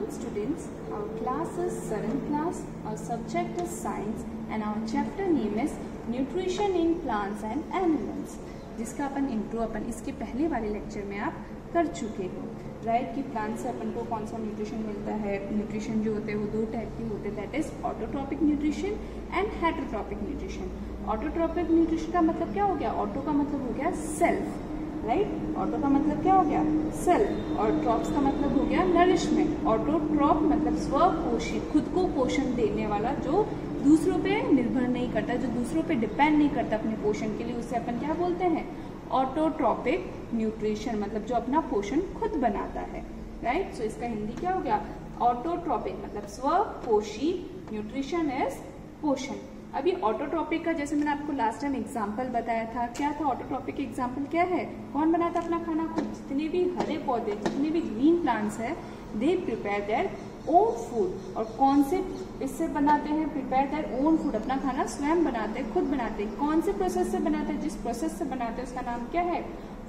afternoon students. Our class is 7th class. Our subject is science and our chapter name is nutrition in plants and animals. जिसका अपन intro अपन इसके पहले वाले lecture में आप कर चुके हो, राइट। कि प्लांट से अपन को कौन सा न्यूट्रिशन मिलता है। न्यूट्रिशन जो होते हैं वो दो टाइप के होते हैं, that is autotrophic nutrition and heterotrophic nutrition. Autotrophic nutrition का मतलब क्या हो गया? ऑटो का मतलब हो गया सेल्फ, राइट। ऑटो का मतलब क्या हो गया? सेल्फ। और ट्रॉप्स का मतलब हो गया नरिशमेंट। ऑटोट्रॉप मतलब स्वपोषित, खुद को पोषण देने वाला, जो दूसरों पे निर्भर नहीं करता, जो दूसरों पे डिपेंड नहीं करता अपने पोषण के लिए, उसे अपन क्या बोलते हैं? Autotrophic nutrition. मतलब जो अपना पोषण खुद बनाता है, राइट। सो इसका हिंदी क्या हो गया? ऑटोट्रॉपिक मतलब स्वपोषी, न्यूट्रिशन इज पोषण। अभी ऑटोट्रॉपिक का जैसे मैंने आपको लास्ट टाइम एग्जांपल बताया था, क्या था ऑटोट्रॉपिक एग्जांपल? क्या है? कौन बनाता अपना खाना खुद? जितने भी हरे पौधे, जितने भी ग्रीन प्लांट्स है, they prepare their own food. और कौन से इससे बनाते हैं? Prepare their own food. अपना खाना स्वयं बनाते हैं, खुद बनाते हैं। कौन से प्रोसेस से बनाते हैं? जिस प्रोसेस से बनाते हैं उसका नाम क्या है?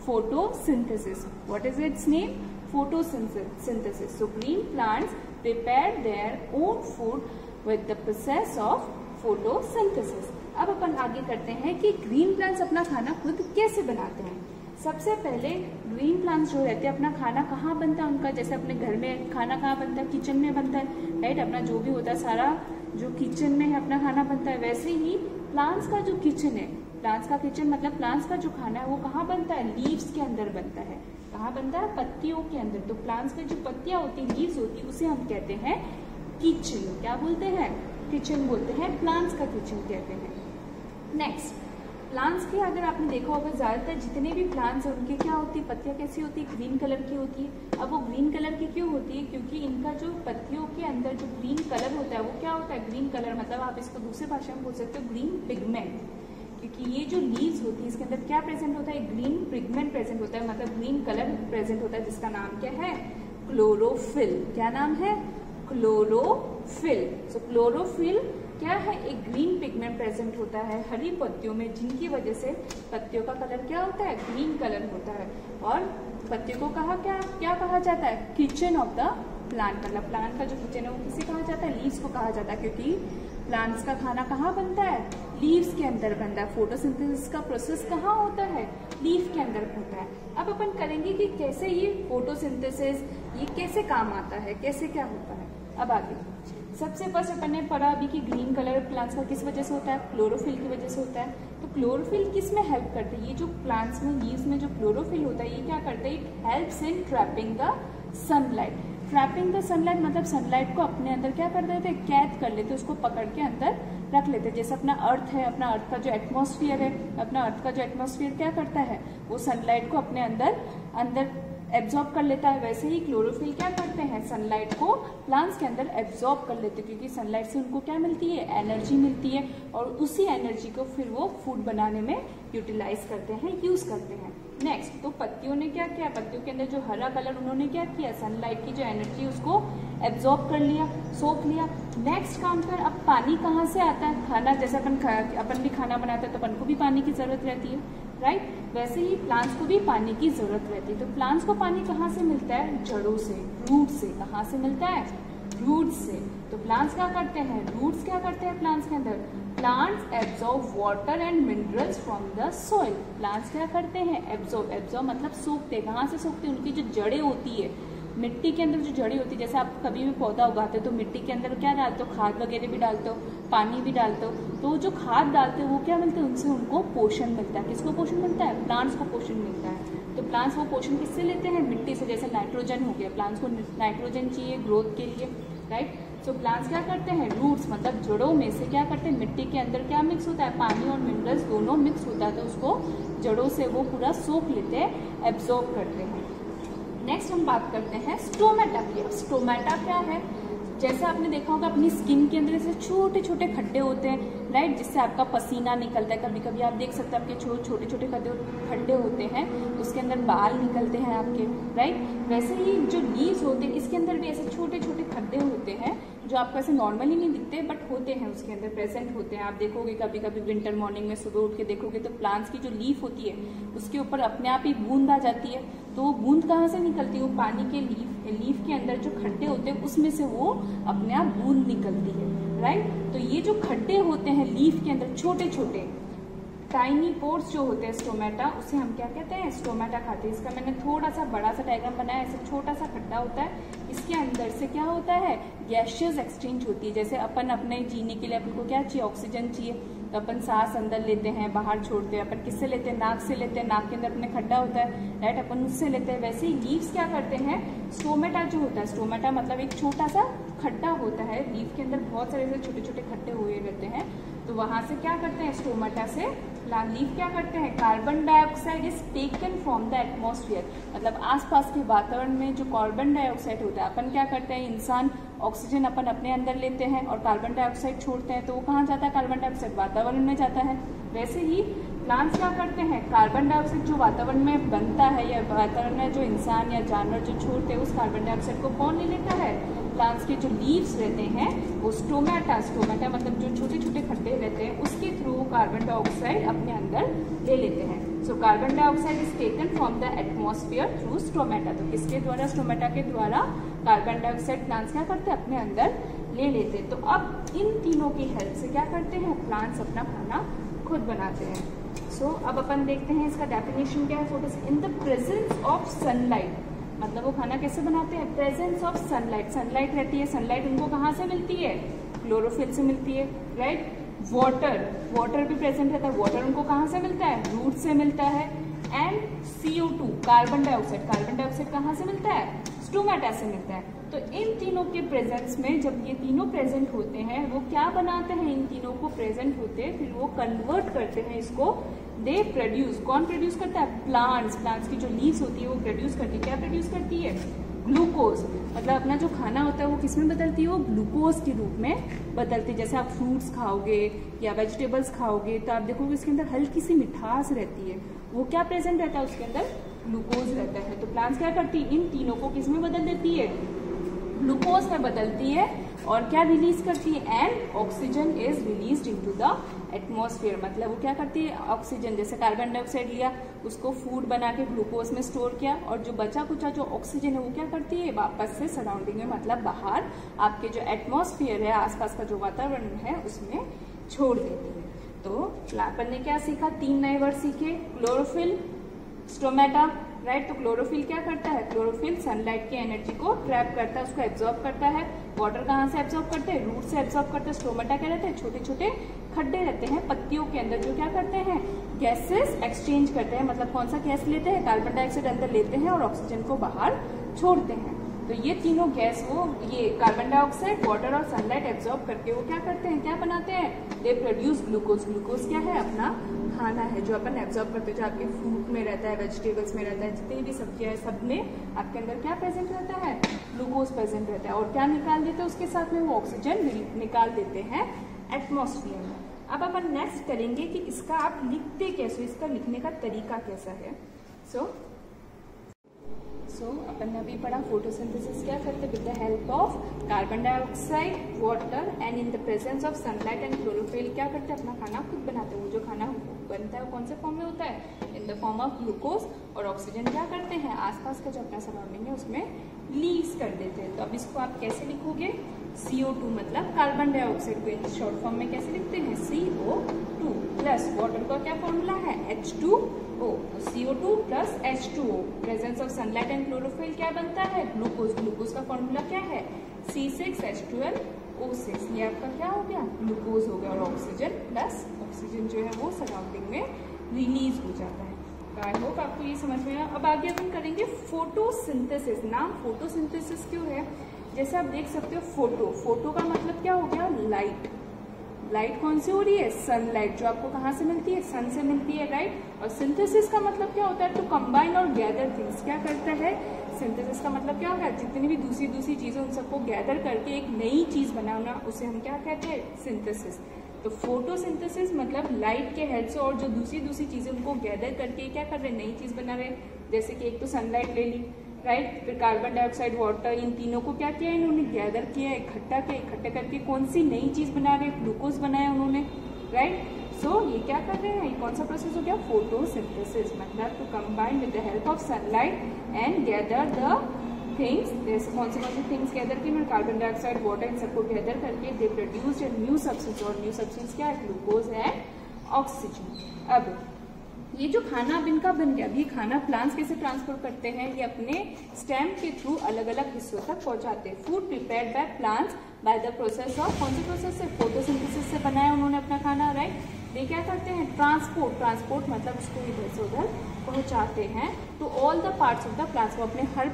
Photosynthesis. What is it's name? Photosynthesis. So green plants prepare their own food with the process of photosynthesis. अब अपन आगे करते हैं कि ग्रीन प्लांट्स अपना खाना खुद कैसे बनाते हैं। सबसे पहले ग्रीन प्लांट्स जो रहते हैं अपना खाना कहाँ बनता है उनका? जैसे अपने घर में खाना कहाँ बनता है? किचन में बनता है, राइट। अपना जो भी होता है सारा जो किचन में है अपना खाना बनता है। वैसे ही प्लांट्स का जो किचन है, प्लांट्स का किचन मतलब प्लांट्स का जो खाना है वो कहाँ बनता है? लीव्स के अंदर बनता है। कहाँ बनता है? पत्तियों के अंदर। तो प्लांट्स में जो पत्तियां होती है, लीव्स होती है, उसे हम कहते हैं किचन। क्या बोलते हैं? किचन बोलते हैं। प्लांट्स का किचन कहते हैं। नेक्स्ट, प्लांट्स की अगर आपने देखा होगा ज्यादातर जितने भी प्लांट्स हैं उनकी क्या होती है? पत्तियां कैसी होती है? ग्रीन कलर की होती है। अब वो ग्रीन कलर की क्यों होती है? क्योंकि इनका जो पत्तियों के अंदर जो ग्रीन कलर होता है वो क्या होता है? ग्रीन कलर मतलब आप इसको दूसरी भाषा में बोल सकते हो ग्रीन पिगमेंट। क्योंकि ये जो लीव्स होती है इसके अंदर क्या प्रेजेंट होता है? ग्रीन पिगमेंट प्रेजेंट होता है, मतलब ग्रीन कलर प्रेजेंट होता है, जिसका नाम क्या है? क्लोरोफिल। क्या नाम है? क्लोरोफिल। सो क्लोरोफिल क्या है? एक ग्रीन पिगमेंट प्रेजेंट होता है हरी पत्तियों में, जिनकी वजह से पत्तियों का कलर क्या होता है? ग्रीन कलर होता है। और पत्तियों को क्या कहा जाता है? Kitchen of the plant. मतलब प्लांट का जो किचन है वो किसे कहा जाता है? लीव्स को कहा जाता है, क्योंकि प्लांट्स का खाना कहाँ बनता है? लीव्स के अंदर बनता है। फोटोसिंथेसिस का प्रोसेस कहाँ होता है? लीफ के अंदर होता है। अब अपन करेंगे कि कैसे ये फोटोसिंथेसिस ये कैसे काम आता है, कैसे क्या होता है। अब आगे सबसे फर्स्ट अपन ने पढ़ा अभी कि ग्रीन कलर प्लांट्स का किस वजह से होता है? क्लोरोफिल की वजह से होता है। तो क्लोरोफिल किस में हेल्प करते हैं? ये जो प्लांट्स में लीव्स में जो क्लोरोफिल होता है ये क्या करता है? It helps in trapping the sunlight. Trapping the sunlight मतलब सनलाइट को अपने अंदर क्या कर देते? कैद कर लेते, उसको पकड़ के अंदर रख लेते। जैसे अपना अर्थ है, अपना अर्थ का जो एटमॉस्फेयर है, अपना अर्थ का जो एटमॉस्फेयर क्या करता है? वो सनलाइट को अपने अंदर एब्जॉर्ब कर लेता है। वैसे ही क्लोरोफिल क्या करते हैं? सनलाइट को प्लांट्स के अंदर एब्जॉर्ब कर लेते हैं, क्योंकि सनलाइट से उनको क्या मिलती है? एनर्जी मिलती है। और उसी एनर्जी को फिर वो फूड बनाने में यूटिलाइज करते हैं, यूज करते हैं। नेक्स्ट, तो पत्तियों ने क्या किया? पत्तियों के अंदर जो हरा कलर उन्होंने क्या किया? सनलाइट की जो एनर्जी उसको एब्जॉर्ब कर लिया, सोख लिया। नेक्स्ट काम कर, अब पानी कहाँ से आता है? खाना जैसे अपन भी खाना बनाते हैं तो अपन को भी पानी की जरूरत रहती है, राइट। वैसे ही प्लांट्स को भी पानी की जरूरत रहती है। तो प्लांट्स को पानी कहाँ से मिलता है? जड़ों से, रूट से। कहाँ से मिलता है? रूट से। तो प्लांट्स क्या करते हैं? रूट्स क्या करते हैं प्लांट्स के अंदर? Plants absorb water and minerals from the soil. Plants क्या करते हैं? एब्जॉर्ब मतलब सोखते। कहाँ से सोखते? उनकी जो जड़ें होती है, मिट्टी के अंदर जो जड़ी होती है, जैसे आप कभी भी पौधा उगाते हो तो मिट्टी के अंदर क्या डालते हो? खाद वगैरह भी डालते हो, पानी भी डालते हो। तो जो खाद डालते हो वो क्या मिलता है? उनसे उनको पोषण मिलता है। किसको पोषण मिलता है? प्लांट्स को पोषण मिलता है। तो प्लांट्स वो पोषण किससे लेते हैं? मिट्टी से। जैसे नाइट्रोजन हो गया, प्लांट्स को नाइट्रोजन चाहिए ग्रोथ के लिए, राइट। सो प्लांट्स क्या करते हैं? रूट्स मतलब जड़ों में से क्या करते हैं? मिट्टी के अंदर क्या मिक्स होता है? पानी और मिनरल्स दोनों मिक्स होता है, तो उसको जड़ों से वो पूरा सोख लेते हैं, एब्जॉर्ब करते हैं। नेक्स्ट हम बात करते हैं स्टोमेटा की। अब स्टोमेटा क्या है? जैसे आपने देखा होगा अपनी स्किन के अंदर ऐसे छोटे छोटे खड्डे होते हैं, राइट, जिससे आपका पसीना निकलता है। कभी कभी आप देख सकते हैं आपके छोटे छोटे खड्डे होते हैं, उसके अंदर बाल निकलते हैं आपके, राइट। वैसे ही जो लीव्स होते हैं इसके अंदर भी ऐसे छोटे छोटे खड्डे होते हैं, जो आपको ऐसे नॉर्मली नहीं दिखते बट होते हैं, उसके अंदर प्रेजेंट होते हैं। आप देखोगे कभी कभी विंटर मॉर्निंग में सुबह उठ के देखोगे तो प्लांट्स की जो लीफ होती है उसके ऊपर अपने आप ही बूंद आ जाती है। तो वो बूंद कहाँ से निकलती है? वो पानी के लीफ हैं, लीफ के अंदर जो खड्डे होते हैं उसमें से वो अपने आप बूंद निकलती है, राइट। तो ये जो खड्डे होते हैं लीफ के अंदर, छोटे छोटे टाइनी पोर्स जो होते हैं स्टोमेटा, उसे हम क्या कहते हैं, स्टोमेटा खाते हैं। इसका मैंने थोड़ा सा बड़ा सा डायग्राम बनाया, ऐसे छोटा सा खड्डा होता है, इसके अंदर से क्या होता है, गैसेस एक्सचेंज होती है। जैसे अपन अपने जीने के लिए अपन को क्या चाहिए, ऑक्सीजन चाहिए, तो अपन सांस अंदर लेते हैं, बाहर छोड़ते हैं। अपन किससे लेते हैं, नाक से लेते हैं, नाक के अंदर अपने खड्डा होता है, राइट, अपन उससे लेते हैं। वैसे ही लीव्स क्या करते हैं, स्टोमेटा जो होता है, स्टोमेटा मतलब एक छोटा सा खड्डा होता है, लीफ के अंदर बहुत सारे ऐसे छोटे छोटे खड्डे हुए रहते हैं, तो वहां से क्या करते हैं, स्टोमेटा से लीफ क्या करते हैं, carbon dioxide is taken from the atmosphere, मतलब आसपास के वातावरण में जो कार्बन डाइऑक्साइड होता है, अपन क्या करते हैं, इंसान ऑक्सीजन अपन अपने अंदर लेते हैं और कार्बन डाइऑक्साइड छोड़ते हैं, तो वो कहाँ जाता है, कार्बन डाइऑक्साइड वातावरण में जाता है। वैसे ही प्लांट्स क्या करते हैं, कार्बन डाइऑक्साइड जो वातावरण में बनता है या वातावरण में जो इंसान या जानवर जो छोड़ते हैं, उस कार्बन डाइऑक्साइड को कौन ले लेता है, प्लांट्स के जो लीव्स रहते हैं वो स्टोमेटा मतलब जो छोटे छोटे खड्डे रहते हैं उसके थ्रू कार्बन डाइऑक्साइड अपने अंदर ले लेते हैं। So carbon dioxide is taken from the atmosphere through stomata, तो किसके द्वारा, स्टोमेटा के द्वारा कार्बन डाइऑक्साइड प्लांट्स क्या करते हैं, अपने अंदर ले लेते हैं। तो अब इन तीनों की हेल्प से क्या करते हैं, प्लांट्स अपना खाना खुद बनाते हैं। सो अब अपन देखते हैं इसका डेफिनेशन क्या है, photosynthesis in the presence of sunlight, मतलब वो खाना कैसे बनाते हैं, प्रेजेंस ऑफ सनलाइट, सनलाइट रहती है, सनलाइट उनको कहाँ से मिलती है, क्लोरोफिल से मिलती है, राइट। वाटर भी प्रेजेंट रहता है, वाटर उनको कहाँ से मिलता है, रूट से मिलता है। एंड CO2 कार्बन डाइऑक्साइड कहाँ से मिलता है, स्टोमेटा से मिलता है। तो इन तीनों के प्रेजेंस में जब ये तीनों प्रेजेंट होते हैं, वो क्या बनाते हैं, इन तीनों को प्रेजेंट होते हैं, फिर वो कन्वर्ट करते हैं इसको, दे प्रोड्यूस, कौन प्रोड्यूस करता है, प्लांट्स की जो लीव्स होती है वो प्रोड्यूस करती है, क्या प्रोड्यूस करती है, ग्लूकोज, मतलब अपना जो खाना होता है वो किसमें बदलती है, वो ग्लूकोज के रूप में बदलती है। जैसे आप फ्रूट्स खाओगे या वेजिटेबल्स खाओगे तो आप देखोगे उसके अंदर हल्की सी मिठास रहती है, वो क्या प्रेजेंट रहता है, उसके अंदर ग्लूकोज रहता है। तो प्लांट्स क्या करती है, इन तीनों को किसमें बदल देती है, ग्लूकोज में बदलती है, और क्या रिलीज करती है, and oxygen is released into the atmosphere, मतलब वो क्या करती है, ऑक्सीजन जैसे कार्बन डाइऑक्साइड लिया, उसको फूड बना के ग्लूकोज में स्टोर किया, और जो बचा कुचा जो ऑक्सीजन है वो क्या करती है, वापस से सराउंडिंग में, मतलब बाहर आपके जो एटमॉस्फेयर है, आसपास का जो वातावरण है उसमें छोड़ देती है। तो अपन ने क्या सीखा, 3 नए वर्ड सीखे, क्लोरोफिल, स्टोमेटा, राइट। तो क्लोरोफिल क्या करता है, क्लोरोफिल सनलाइट की एनर्जी को ट्रैप करता है, उसको एब्जॉर्ब करता है। वाटर कहाँ से एब्जॉर्ब करते हैं, रूट से एब्जॉर्ब करते हैं। स्टोमेटा क्या रहते हैं, छोटे छोटे खड्डे रहते हैं पत्तियों के अंदर, जो क्या करते हैं, गैसेस एक्सचेंज करते हैं, मतलब कौन सा गैस लेते हैं, कार्बन डाइऑक्साइड अंदर लेते हैं और ऑक्सीजन को बाहर छोड़ते हैं। तो ये तीनों गैस वो ये कार्बन डाइऑक्साइड, वाटर और सनलाइट एब्जॉर्ब करके वो क्या करते हैं, क्या बनाते हैं, दे प्रोड्यूस ग्लूकोज। ग्लूकोज क्या है, अपना खाना है जो अपन एब्जॉर्ब करते हैं, जो आपके फ्रूट में रहता है, वेजिटेबल्स में रहता है, जितनी भी सब्जियां है सब में आपके अंदर क्या प्रेजेंट रहता है, ग्लूकोज प्रेजेंट रहता है। और क्या निकाल देते हैं उसके साथ में, वो ऑक्सीजन निकाल देते हैं एटमॉस्फेयर में। अब अपन नेक्स्ट करेंगे कि इसका आप लिखते कैसे, इसका लिखने का तरीका कैसा है। सो अपन ने अभी पढ़ा फोटोसिंथेसिस क्या करते हैं, with the help of carbon dioxide, water and in the presence of sunlight and chlorophyll क्या करते हैं, अपना खाना खुद बनाते हैं। वो जो खाना बनता है वो कौन से फॉर्म में होता है, in the form of glucose, और ऑक्सीजन क्या करते हैं, आसपास का जो अपना सराउंडिंग है उसमें रिलीज कर देते हैं। तो अब इसको आप कैसे लिखोगे, CO2 मतलब कार्बन डाइऑक्साइड को इन शॉर्ट फॉर्म में कैसे लिखते हैं, CO2 प्लस वाटर का क्या फॉर्मूला है, H2O, तो CO2 plus H2O, presence of sunlight and chlorophyll क्या बनता है, ग्लूकोज। ग्लूकोज का फॉर्मूला क्या है, C6H12O6, ये आपका क्या हो गया, ग्लूकोज हो गया। और ऑक्सीजन प्लस ऑक्सीजन जो है वो सराउंडिंग में रिलीज हो जाता है। आई होप आपको ये समझ में आया। अब आगे अपन करेंगे फोटोसिंथेसिस। नाम फोटोसिंथेसिस क्यों है, जैसे आप देख सकते हो फोटो का मतलब क्या हो गया, लाइट कौन सी हो रही है, सनलाइट, जो आपको कहाँ से मिलती है, सन से मिलती है, राइट। और सिंथेसिस का मतलब क्या होता है, टू कंबाइन और गैदर थिंग्स। क्या करता है, सिंथेसिस का मतलब क्या होगा, जितनी भी दूसरी चीजें उन सबको गैदर करके एक नई चीज बनाना, उसे हम क्या कहते हैं, सिंथेसिस। तो फोटोसिंथेसिस मतलब लाइट के हेल्प से और जो दूसरी चीजें उनको गैदर करके क्या कर रहे हैं, नई चीज बना रहे हैं। जैसे कि एक तो सनलाइट ले ली, राइट, फिर कार्बन डाइऑक्साइड, वाटर, इन तीनों को क्या किया इन्होंने, गैदर किया, इकट्ठा करके कौन सी नई चीज बना रहे हैं, ग्लूकोज बनाया उन्होंने, राइट। सो ये क्या कर रहे हैं, ये कौन सा प्रोसेस हो गया, फोटोसिंथेसिस, मतलब to combine with the help of sunlight and gather the things, कौन सी थिंग्स गैदर की, कार्बन डाइऑक्साइड, वाटर, इन सबको गैदर करके they produce a new substance, और न्यू सब्सटेंस क्या है, ग्लूकोज एंड ऑक्सीजन। अब ये जो खाना अब इनका बन गया, अभी खाना प्लांट्स कैसे ट्रांसपोर्ट करते हैं, ये अपने स्टेम के थ्रू अलग अलग हिस्सों तक पहुंचाते हैं। Food prepared by plants by the process of, कौन से प्रोसेस से, फोटोसिंथेसिस से बनाया उन्होंने अपना खाना, राइट। ये क्या करते हैं, ट्रांसपोर्ट मतलब उसको इधर से उधर पहुंचाते हैं। तो all the parts of the plants, वो अपने हर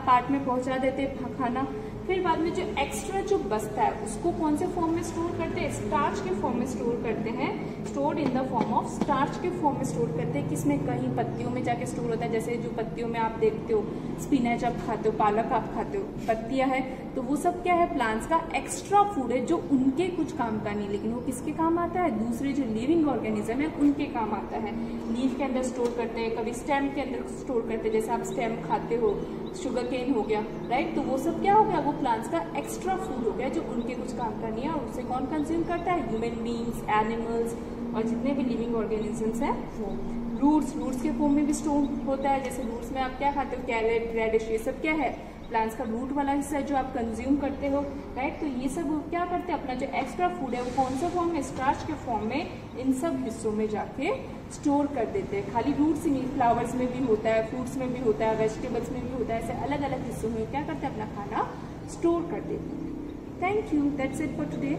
पार्ट में पहुंचा देते हैं खाना। फिर बाद में जो एक्स्ट्रा जो बचता है उसको कौन से फॉर्म में स्टोर करते हैं, स्टार्च के फॉर्म में स्टोर करते हैं, stored in the form of starch के फॉर्म में स्टोर करते हैं। किसमें, कहीं पत्तियों में जाके स्टोर होता है, जैसे जो पत्तियों में आप देखते हो, स्पिनच आप खाते हो, पालक आप खाते हो, पत्तियां है, तो वो सब क्या है, प्लांट्स का एक्स्ट्रा फूड है जो उनके कुछ काम का नहीं, लेकिन वो किसके काम आता है, दूसरे जो लिविंग ऑर्गेनिज्म है उनके काम आता है। लीफ के अंदर स्टोर करते हैं, कभी स्टेम के अंदर स्टोर करते हैं, जैसे आप स्टेम खाते हो, शुगर केन हो गया, राइट। तो वो सब क्या हो गया, वो प्लांट्स का एक्स्ट्रा फूड हो गया जो उनके कुछ काम का नहीं है, और उसे कौन कंज्यूम करता है, ह्यूमन बींग्स, एनिमल्स और जितने भी लिविंग ऑर्गेनिजम्स हैं वो। रूट्स के फॉर्म में भी स्टोर होता है, जैसे रूट्स में आप क्या खाते हो, कैरेट, रेडिश, ये सब क्या है, प्लांट्स का रूट वाला हिस्सा है जो आप कंज्यूम करते हो, राइट। तो ये सब क्या करते हैं, अपना जो एक्स्ट्रा फूड है वो कौन सा फॉर्म में, स्टार्च के फॉर्म में इन सब हिस्सों में जाके स्टोर कर देते हैं। खाली रूट्स ही नहीं, फ्लावर्स में भी होता है, फ्रूट्स में भी होता है, वेजिटेबल्स में भी होता है, ऐसे अलग अलग हिस्सों में क्या करते हैं, अपना खाना स्टोर कर देते हैं। Thank you, that's it for today.